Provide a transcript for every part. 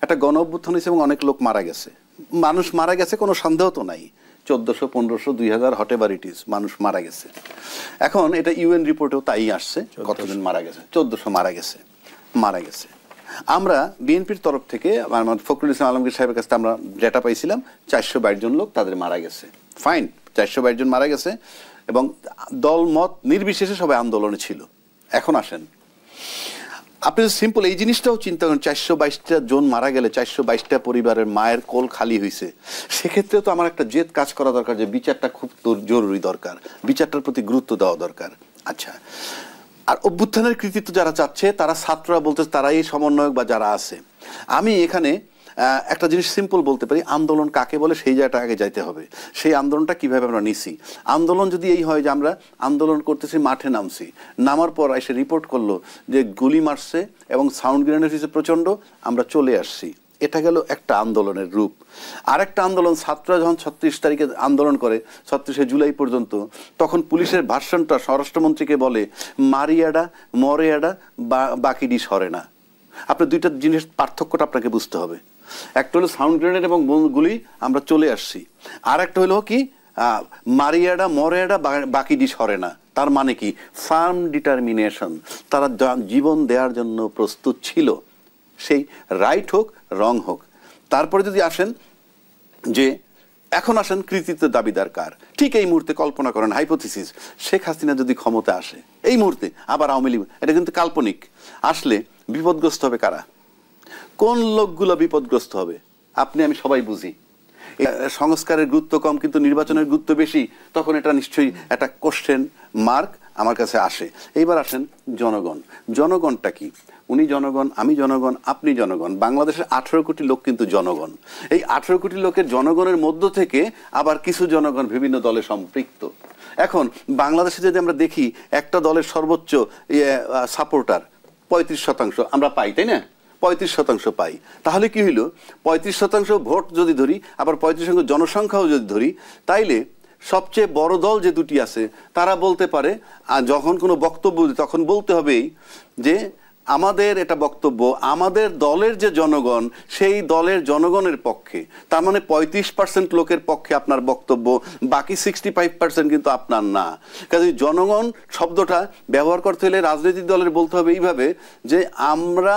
একটা গণ অভ্যুত্থান হয়েছে এবং অনেক লোক মারা গেছে, মানুষ মারা গেছে, কোনো সন্দেহ তো নাই, 1400, 1500, 2000 হটেভার ইট ইজ, মানুষ মারা গেছে। এখন এটা ইউএন রিপোর্টেও তাই আসছে, কতজন মারা গেছে, 1400 মারা গেছে। আমরা বিএনপির তরফ থেকে ফখরুল ইসলাম আলমগীর সাহেবের কাছে আমরা ডেটা পাইছিলাম 422 জন লোক তাদের মারা গেছে, ফাইন, 422 জন মারা গেছে এবং দল মত নির্বিশেষে সবাই আন্দোলনে ছিল। এখন আসেন আপনি সিম্পল এই জিনিসটাও চিন্তা করেন, 422টা জন মারা গেলে 422টা পরিবারের মায়ের কোল খালি হয়েছে, সেক্ষেত্রেও তো আমার একটা জেদ কাজ করা দরকার যে বিচারটা খুব জরুরি দরকার, বিচারটার প্রতি গুরুত্ব দেওয়া দরকার। আচ্ছা, আর অভ্যুত্থানের কৃতিত্ব যারা চাচ্ছে তারা ছাত্ররা বলতে তারাই সমন্বয়ক বা যারা আছে। আমি এখানে একটা জিনিস সিম্পল বলতে পারি, আন্দোলন কাকে বলে সেই জায়গাটা আগে যাইতে হবে, সেই আন্দোলনটা কিভাবে আমরা নিছি। আন্দোলন যদি এই হয় যে আমরা আন্দোলন করতেছি, মাঠে নামছি, নামার পর এসে রিপোর্ট করলো যে গুলি মারছে এবং সাউন্ড গ্রেনেড হয়েছে প্রচণ্ড, আমরা চলে আসছি, এটা গেল একটা আন্দোলনের রূপ। আরেকটা আন্দোলন, ছাত্ররা যখন 36 তারিখে আন্দোলন করে 36শে জুলাই পর্যন্ত, তখন পুলিশের ভার্সনটা স্বরাষ্ট্রমন্ত্রীকে বলে মারিয়াডা মরেয়াডা বাকিডি সরে না। আপনার দুইটা জিনিস পার্থক্যটা আপনাকে বুঝতে হবে, একটা হলো সাউন্ড গ্রেনেড এবং গুলি আমরা চলে আসছি, আর একটা হলো কি মারিয়াডা মরেয়াডা বাকিডি সরে না। তার মানে কি ফার্ম ডিটারমিনেশন, তারা জীবন দেওয়ার জন্য প্রস্তুত ছিল, সেই রাইট হোক রং হোক। তারপরে যদি আসেন যে এখন আসেন কৃতিত্ব দাবিদার কার, ঠিক এই মুহূর্তে কল্পনা করেন হাইপোথিসিস, শেখ হাসিনা যদি ক্ষমতা আসে এই মুহূর্তে, আবার আওয়ামী লীগ, এটা কিন্তু কাল্পনিক, আসলে বিপদগ্রস্ত হবে কারা, কোন লোকগুলো বিপদগ্রস্ত হবে আপনি আমি সবাই বুঝি। সংস্কারের গুরুত্ব কম কিন্তু নির্বাচনের গুরুত্ব বেশি, তখন এটা নিশ্চয়ই একটা কোশ্চেন মার্ক আমার কাছে আসে। এইবার আসেন জনগণ, জনগণটা কি, উনি জনগণ, আমি জনগণ, আপনি জনগণ, বাংলাদেশের 18 কোটি লোক কিন্তু জনগণ। এই 18 কোটি লোকের জনগণের মধ্য থেকে আবার কিছু জনগণ বিভিন্ন দলে সম্পৃক্ত। এখন বাংলাদেশে যদি আমরা দেখি একটা দলের সর্বোচ্চ সাপোর্টার 35% আমরা পাই, তাই না, 35% পাই, তাহলে কি হইল 35% ভোট যদি ধরি, আবার 35% জনসংখ্যাও যদি ধরি, তাইলে সবচেয়ে বড় দল যে দুটি আছে তারা বলতে পারে, যখন কোনো বক্তব্য তখন বলতে হবেই যে আমাদের এটা বক্তব্য আমাদের দলের যে জনগণ সেই দলের জনগণের পক্ষে, তার মানে 35% লোকের পক্ষে আপনার বক্তব্য, বাকি 65% কিন্তু আপনার না। কাজে জনগণ শব্দটা ব্যবহার করতে হলে রাজনৈতিক দলের বলতে হবে এইভাবে যে আমরা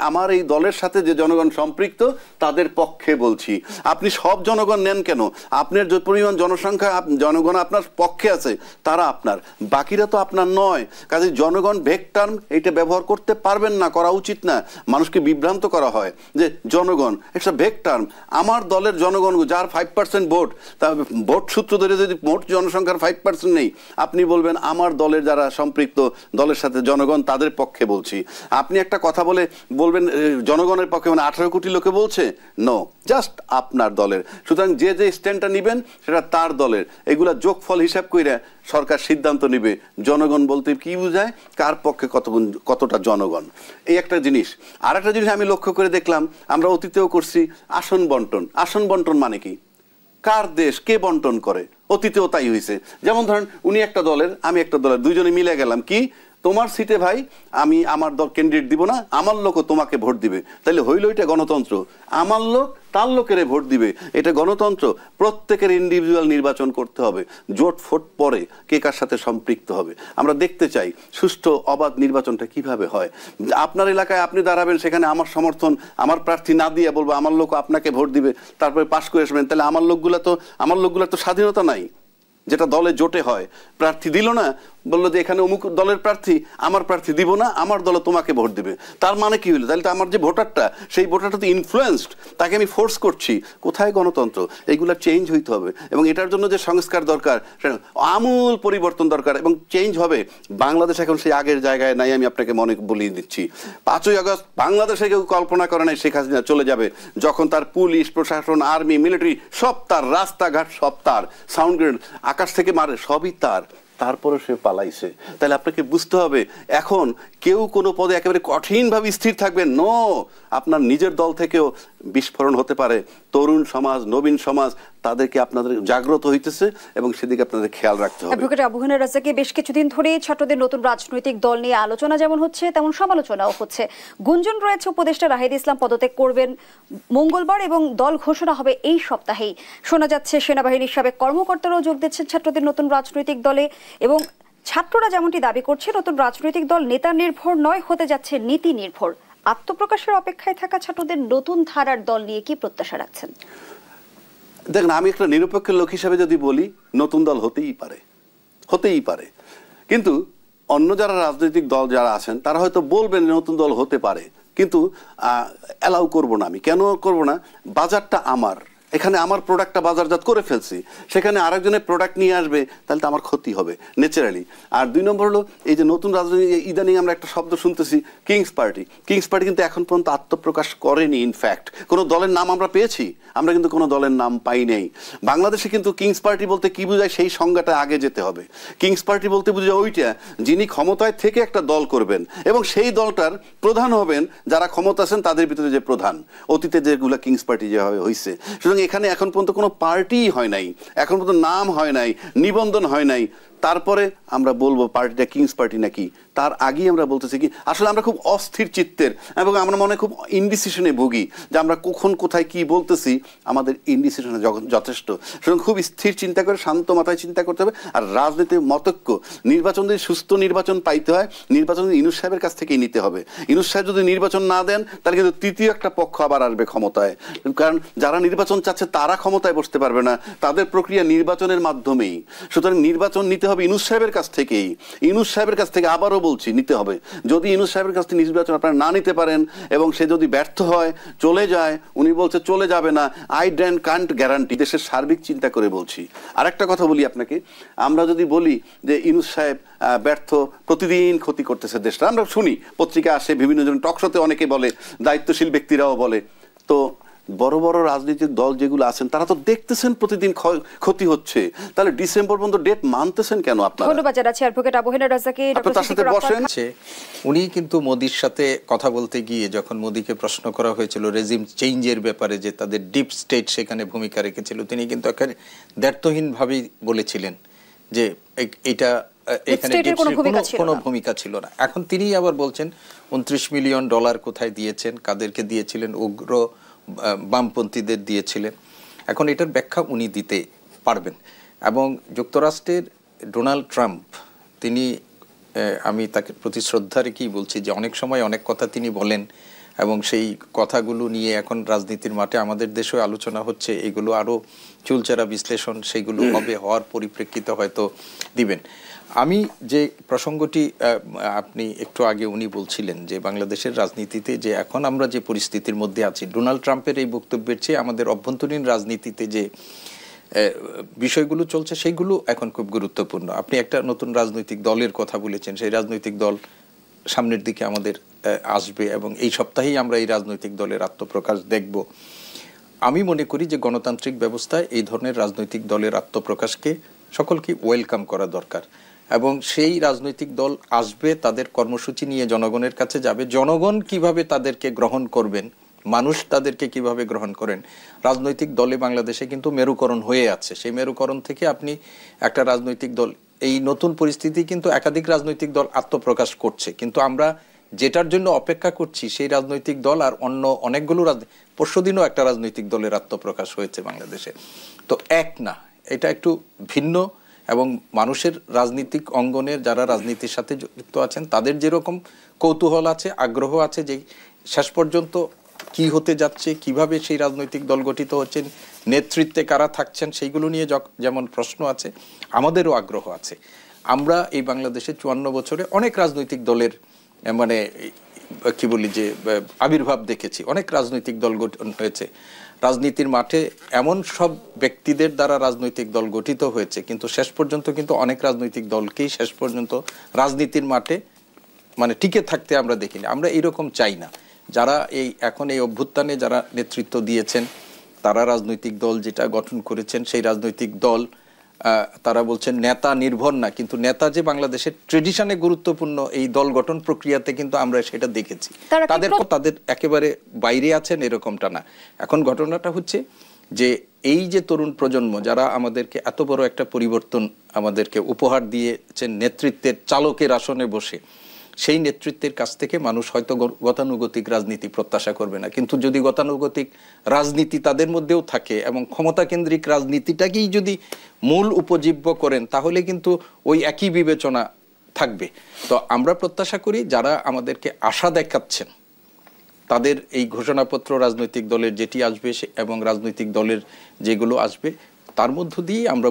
আমার এই দলের সাথে যে জনগণ সম্পৃক্ত তাদের পক্ষে বলছি। আপনি সব জনগণ নেন কেন, আপনার যে পরিমাণ জনসংখ্যা জনগণ আপনার পক্ষে আছে তারা আপনার, বাকিরা তো আপনার নয়। কাজে জনগণ ভেগ টার্ম এটা ব্যবহার করতে পারবেন না, করা উচিত না, মানুষকে বিভ্রান্ত করা হয় যে জনগণ একটা ভেগ টার্ম। আমার দলের জনগণ যার 5% ভোট, তা ভোট সূত্র ধরে যদি মোট জনসংখ্যার 5% নেই, আপনি বলবেন আমার দলের যারা সম্পৃক্ত দলের সাথে জনগণ তাদের পক্ষে বলছি। আপনি একটা কথা বলে বলবেন জনগণের পক্ষে, মানে 18 কোটি লোকে বলছে, নো, জাস্ট আপনার দলের। সুতরাং যে যে স্ট্যান্ডটা নেবেন সেটা তার দলের, এগুলা যোগফল হিসাব করে সরকার সিদ্ধান্ত নেবে জনগণ বলতে কি বোঝায়, কার পক্ষে কতটা জনগণ। এই একটা জিনিস। আর একটা জিনিস আমি লক্ষ্য করে দেখলাম, আমরা অতীতেও করছি আসন বন্টন। আসন বন্টন মানে কি, কার দেশ কে বন্টন করে, অতীতেও তাই হয়েছে। যেমন ধরেন উনি একটা দলের আমি একটা দলের, দুইজনে মিলে গেলাম, কি তোমার সিটে ভাই আমি আমার দল ক্যান্ডিডেট দিব না, আমার লোকও তোমাকে ভোট দিবে, তাহলে হইল এটা গণতন্ত্র। আমার লোক তার লোকেরে ভোট দিবে, এটা গণতন্ত্র। প্রত্যেকের ইন্ডিভিজুয়াল নির্বাচন করতে হবে, জোট ফোট পরে কে কার সাথে সম্পৃক্ত হবে। আমরা দেখতে চাই সুষ্ঠু অবাধ নির্বাচনটা কিভাবে হয়। আপনার এলাকায় আপনি দাঁড়াবেন, সেখানে আমার সমর্থন আমার প্রার্থী না দিয়ে বলবো আমার লোক আপনাকে ভোট দিবে, তারপরে পাশ করে আসবেন, তাহলে আমার লোকগুলা তো স্বাধীনতা নাই। যেটা দলে জোটে হয়, প্রার্থী দিল না, বললো যে এখানে অমুক দলের প্রার্থী, আমার প্রার্থী দিব না, আমার দলে তোমাকে ভোট দিবে। তার মানে কি হলো, তাহলে তো আমার যে ভোটারটা সেই ভোটারটা তো ইনফ্লুয়েন্সড, তাকে আমি ফোর্স করছি। কোথায় গণতন্ত্র? এগুলো চেঞ্জ হইতে হবে এবং এটার জন্য যে সংস্কার দরকার, আমূল পরিবর্তন দরকার এবং চেঞ্জ হবে। বাংলাদেশ এখন সেই আগের জায়গায় নাই, আমি আপনাকে মনে বলিয়ে দিচ্ছি। 5ই আগস্ট বাংলাদেশে কেউ কল্পনা করে নাই শেখ হাসিনা চলে যাবে, যখন তার পুলিশ প্রশাসন আর্মি মিলিটারি সব তার, রাস্তাঘাট সব তার, সাউন্ড গ্রেনেড আকাশ থেকে মারে সবই তার, তারপরে সে পালাইছে। তাহলে আপনাকে বুঝতে হবে এখন কেউ কোনো পদে একেবারে কঠিনভাবে স্থির থাকবে নো, আপনার নিজের দল থেকেও বিস্ফোরণ হতে পারে। তরুণ সমাজ, নবীন সমাজ তাদেরকে আপনাদের জাগ্রত হইতেছে এবং সেদিকে আপনাদের খেয়াল রাখতে হবে। অ্যাডভোকেট আবু হেনা রাজ্জাকী, বেশ কিছুদিন ধরে ছাত্রদের নতুন রাজনৈতিক দল নিয়ে আলোচনা যেমন হচ্ছে তেমন সমালোচনাও হচ্ছে। গুঞ্জন রয়েছে উপদেষ্টা রাহিদ ইসলাম পদত্যাগ করবেন মঙ্গলবার এবং দল ঘোষণা হবে এই সপ্তাহেই। শোনা যাচ্ছে সেনাবাহিনীর সাবেক কর্মকর্তারাও যোগ দিচ্ছেন ছাত্রদের নতুন রাজনৈতিক দলে, এবং ছাত্ররা যেমনটি দাবি করছে নতুন রাজনৈতিক দল নেতা নির্ভর নয়, হতে যাচ্ছে নীতি নির্ভর। আত্মপ্রকাশের অপেক্ষায় থাকা ছাত্রদের নতুন ধারার দল নিয়ে কি প্রত্যাশা রাখছেন? দেখেন, আমি একটা নিরপেক্ষ লোক হিসাবে যদি বলি, নতুন দল হতেই পারে, কিন্তু অন্য যারা রাজনৈতিক দল যারা আছেন তারা হয়তো বলবেন নতুন দল হতে পারে, কিন্তু অ্যালাউ করব না। আমি কেন করব না? বাজারটা আমার, এখানে আমার প্রোডাক্টটা বাজারজাত করে ফেলছি, সেখানে আরেকজনের প্রোডাক্ট নিয়ে আসবে, তাহলে তো আমার ক্ষতি হবে ন্যাচারালি। আর 2 নম্বর হলো এই যে নতুন রাজনীতি, ইদানিং আমরা একটা শব্দ শুনতেছি কিংস পার্টি কিন্তু এখন পর্যন্ত আত্মপ্রকাশ করেনি। ইনফ্যাক্ট কোনো দলের নাম আমরা পেয়েছি? আমরা কিন্তু কোনো দলের নাম পাই নাই। বাংলাদেশে কিন্তু কিংস পার্টি বলতে কি বোঝায় সেই সংজ্ঞাটা আগে যেতে হবে। কিংস পার্টি বলতে বোঝায় ওইটা যিনি ক্ষমতায় থেকে একটা দল করবেন এবং সেই দলটার প্রধান হবেন যারা ক্ষমতা আছেন তাদের ভিতরে যে প্রধান, অতীতে যেগুলো কিংস পার্টি যেভাবে হয়েছে। সুতরাং এখানে এখন পর্যন্ত কোনো পার্টিই হয় নাই, এখন পর্যন্ত নাম হয় নাই, নিবন্ধন হয় নাই। তারপরে আমরা বলবো পার্টিটা কিংস পার্টি নাকি, তার আগেই আমরা বলতেছি কি আসলে আমরা খুব অস্থির চিত্তের এবং আমরা মনে খুব ইনডিসিশনে ভুগি যে আমরা কখন কোথায় কি বলতেছি, আমাদের ইনডিসিশনে যথেষ্ট। সুতরাং খুব স্থির চিন্তা করে শান্ত মাথায় চিন্তা করতে হবে। আর রাজনীতির মতৈক্য, নির্বাচন যদি সুস্থ নির্বাচন পাইতে হয়, নির্বাচন ইউনূস সাহেবের কাছ থেকেই নিতে হবে। ইউনূস সাহেব যদি নির্বাচন না দেন তাহলে কিন্তু তৃতীয় একটা পক্ষ আবার আসবে ক্ষমতায়, কারণ যারা নির্বাচন চাচ্ছে তারা ক্ষমতায় বসতে পারবে না, তাদের প্রক্রিয়া নির্বাচনের মাধ্যমেই। সুতরাং নির্বাচন নিতে হবে ইউনূস সাহেবের কাছ থেকেই, ইউনূস সাহেবের কাছ থেকে আবারও বলছি নিতে হবে। যদি ইউনূস সাহেবের কাছ থেকে নির্বাচন আপনারা না নিতে পারেন এবং সে যদি ব্যর্থ হয়, চলে যায়, উনি বলছে চলে যাবে না, আই কান্ট গ্যারান্টি, দেশের সার্বিক চিন্তা করে বলছি। আরেকটা কথা বলি আপনাকে, আমরা যদি বলি যে ইউনূস সাহেব ব্যর্থ, প্রতিদিন ক্ষতি করতেছে দেশটা, আমরা শুনি পত্রিকা আসে, বিভিন্ন জন টকশোতে অনেকে বলে, দায়িত্বশীল ব্যক্তিরাও বলে, তো বড় বড় রাজনৈতিক দল যেগুলো আছেন তারা তো দেখতেছেন প্রতিদিন ক্ষতি হচ্ছে, তাহলে ডিসেম্বর পর্যন্ত ডেট মানতেছেন কেন আপনারা? ধন্যবাদ জানাচ্ছি অ্যাডভোকেট আবু হেনা রাজ্জাকী। তার সাথে বসেন। উনি কিন্তু মোদির সাথে কথা বলতে গিয়ে যখন মোদিকে প্রশ্ন করা হয়েছিল রেজিম চেঞ্জের ব্যাপারে যে তাদের ডিপ স্টেট সেখানে ভূমিকা রেখেছিল, তিনি কিন্তু একেবারে দ্ব্যর্থহীনভাবেই বলেছিলেন যে এটা এখানে কোনো ভূমিকা ছিল না। এখন তিনি আবার বলছেন $29 মিলিয়ন কোথায় দিয়েছেন, কাদেরকে দিয়েছিলেন, উগ্র বামপন্থীদের দিয়েছিলেন। এখন এটার ব্যাখ্যা উনি দিতে পারবেন। এবং যুক্তরাষ্ট্রের ডোনাল্ড ট্রাম্প, তিনি, আমি তাকে প্রতি শ্রদ্ধা রেখেই বলছি যে অনেক সময় অনেক কথা তিনি বলেন এবং সেই কথাগুলো নিয়ে এখন রাজনীতির মাঠে আমাদের দেশেও আলোচনা হচ্ছে, এগুলো আরও চুলচেরা বিশ্লেষণ সেগুলো হবে, হওয়ার পরিপ্রেক্ষিতে হয়তো দিবেন। আমি যে প্রসঙ্গটি আপনি একটু আগে উনি বলছিলেন যে বাংলাদেশের রাজনীতিতে যে এখন আমরা যে পরিস্থিতির মধ্যে আছি, ডোনাল্ড ট্রাম্পের এই বক্তব্যের চেয়ে আমাদের অভ্যন্তরীণ রাজনীতিতে যে বিষয়গুলো চলছে সেইগুলো এখন খুব গুরুত্বপূর্ণ। আপনি একটা নতুন রাজনৈতিক দলের কথা বলেছেন, সেই রাজনৈতিক দল সামনের দিকে আমাদের আসবে এবং এই সপ্তাহেই আমরা এই রাজনৈতিক দলের আত্মপ্রকাশ দেখব। আমি মনে করি যে গণতান্ত্রিক ব্যবস্থায় এই ধরনের রাজনৈতিক দলের আত্মপ্রকাশকে সকলকে ওয়েলকাম করা দরকার এবং সেই রাজনৈতিক দল আসবে, তাদের কর্মসূচি নিয়ে জনগণের কাছে যাবে, জনগণ কিভাবে তাদেরকে গ্রহণ করবেন, মানুষ তাদেরকে কিভাবে গ্রহণ করেন। রাজনৈতিক দলে বাংলাদেশে কিন্তু মেরুকরণ হয়ে আছে, সেই মেরুকরণ থেকে আপনি একটা রাজনৈতিক দল, এই নতুন পরিস্থিতি কিন্তু একাধিক রাজনৈতিক দল আত্মপ্রকাশ করছে, কিন্তু আমরা যেটার জন্য অপেক্ষা করছি সেই রাজনৈতিক দল আর অন্য অনেকগুলো পরশুদিনও একটা রাজনৈতিক দলের আত্মপ্রকাশ হয়েছে বাংলাদেশে, তো এক না, এটা একটু ভিন্ন। এবং মানুষের রাজনৈতিক অঙ্গনের যারা রাজনীতির সাথে যুক্ত আছেন তাদের যেরকম কৌতূহল আছে, আগ্রহ আছে যে শেষ পর্যন্ত কি হতে যাচ্ছে, কিভাবে সেই রাজনৈতিক দল গঠিত হচ্ছেন, নেতৃত্বে কারা থাকছেন, সেইগুলো নিয়ে যেমন প্রশ্ন আছে, আমাদেরও আগ্রহ আছে। আমরা এই বাংলাদেশে 54 বছরে অনেক রাজনৈতিক দলের মানে কি বলি যে আবির্ভাব দেখেছি, অনেক রাজনৈতিক দল গঠন হয়েছে রাজনীতির মাঠে, এমন সব ব্যক্তিদের দ্বারা রাজনৈতিক দল গঠিত হয়েছে, কিন্তু শেষ পর্যন্ত কিন্তু অনেক রাজনৈতিক দলকেই শেষ পর্যন্ত রাজনীতির মাঠে মানে টিকে থাকতে আমরা দেখিনি। আমরা এরকম চাই না। যারা এখন এই অভ্যুত্থানে যারা নেতৃত্ব দিয়েছেন, তারা রাজনৈতিক দল যেটা গঠন করেছেন, সেই রাজনৈতিক দল তারা বলছেন নেতা নির্ভর না, কিন্তু নেতা যে বাংলাদেশের ট্রেডিশনে গুরুত্বপূর্ণ এই দল গঠন প্রক্রিয়াতে কিন্তু আমরা সেটা দেখেছি। তাদের একেবারে বাইরে আছেন এরকমটা না। এখন ঘটনাটা হচ্ছে যে এই যে তরুণ প্রজন্ম যারা আমাদেরকে এত বড় একটা পরিবর্তন আমাদেরকে উপহার দিয়েছেন নেতৃত্বের চালকের আসনে বসে, সেই নেতৃত্বের কাছ থেকে মানুষ হয়তো গতানুগতিক রাজনীতি প্রত্যাশা করবে না, কিন্তু যদি গতানুগতিক রাজনীতি তাদের মধ্যেও থাকে এবং ক্ষমতাকেন্দ্রিক রাজনীতিটাকেই যদি মূল উপজীব্য করেন, তাহলে কিন্তু ওই একই বিবেচনা থাকবে। তো আমরা প্রত্যাশা করি যারা আমাদেরকে আশা দেখাচ্ছেন তাদের এই ঘোষণাপত্র রাজনৈতিক দলের যেটি আসবে এবং রাজনৈতিক দলের যেগুলো আসবে তার মধ্য দিয়েই আমরা